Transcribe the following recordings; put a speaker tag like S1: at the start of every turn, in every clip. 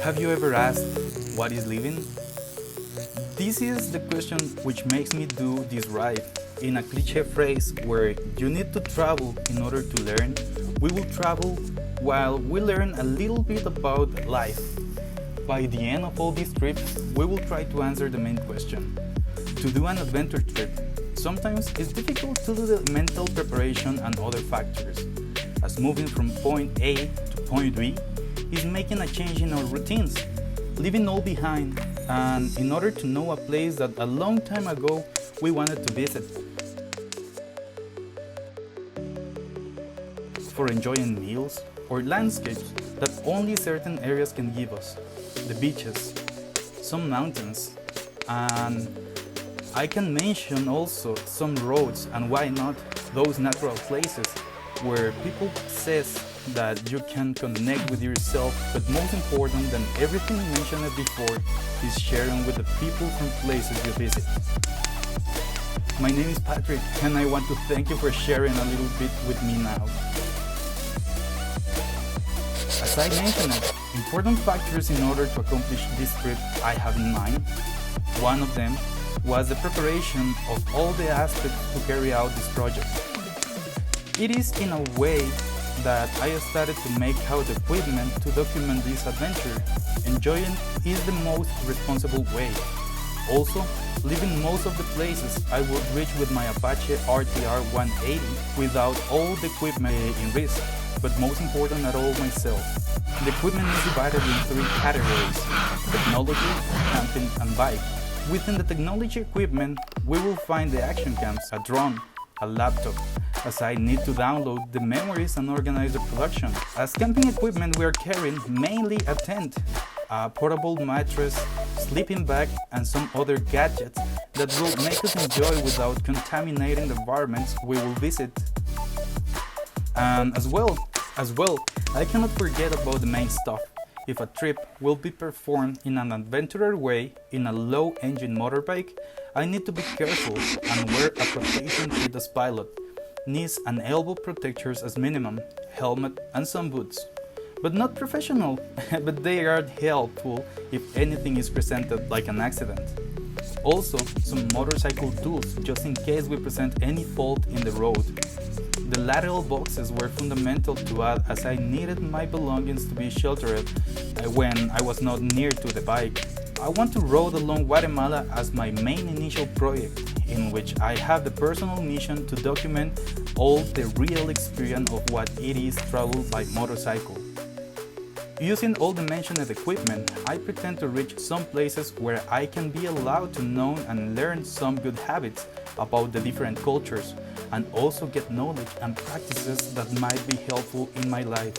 S1: Have you ever asked, what is living? This is the question which makes me do this ride. In a cliché phrase where you need to travel in order to learn, we will travel while we learn a little bit about life. By the end of all these trips, we will try to answer the main question. To do an adventure trip, sometimes it's difficult to do the mental preparation and other factors, as moving from point A to point B is making a change in our routines, leaving all behind, and in order to know a place that a long time ago we wanted to visit. For enjoying meals or landscapes that only certain areas can give us, the beaches, some mountains, and I can mention also some roads and why not those natural places where people says that you can connect with yourself, but most important than everything mentioned before is sharing with the people from places you visit. My name is Patrick and I want to thank you for sharing a little bit with me now. As I mentioned, important factors in order to accomplish this trip I have in mind. One of them was the preparation of all the aspects to carry out this project. It is in a way that I started to make out equipment to document this adventure. Enjoying is the most responsible way. Also, leaving most of the places I would reach with my Apache RTR 180 without all the equipment in risk, but most important at all, myself. The equipment is divided in 3 categories: technology, camping, and bike. Within the technology equipment, we will find the action cams, a drone, a laptop, as I need to download the memories and organize the production. As camping equipment, we are carrying mainly a tent, a portable mattress, sleeping bag, and some other gadgets that will make us enjoy without contaminating the environments we will visit. And as well, I cannot forget about the main stuff. If a trip will be performed in an adventurer way in a low-engine motorbike, I need to be careful and wear a protection kit as pilot, knees and elbow protectors as minimum, helmet and some boots. But not professional, but they are helpful if anything is presented like an accident. Also, some motorcycle tools just in case we present any fault in the road. The lateral boxes were fundamental to add as I needed my belongings to be sheltered when I was not near to the bike. I want to road along Guatemala as my main initial project, in which I have the personal mission to document all the real experience of what it is to travel by motorcycle. Using all the mentioned equipment, I pretend to reach some places where I can be allowed to know and learn some good habits about the different cultures, and also get knowledge and practices that might be helpful in my life.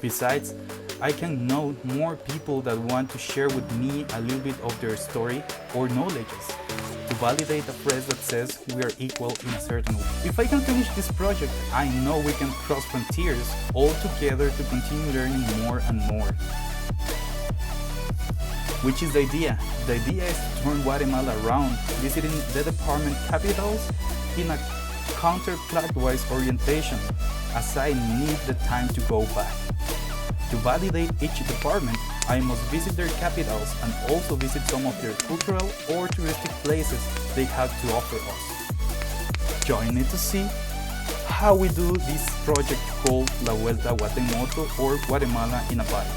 S1: Besides, I can know more people that want to share with me a little bit of their story or knowledges, to validate a phrase that says we are equal in a certain way. If I can finish this project, I know we can cross frontiers all together to continue learning more and more. Which is the idea? The idea is to turn Guatemala around, visiting the department capitals in a counterclockwise orientation, as I need the time to go back. To validate each department, I must visit their capitals and also visit some of their cultural or touristic places they have to offer us. Join me to see how we do this project called La Vuelta Guate Moto or Guatemala in a Bike.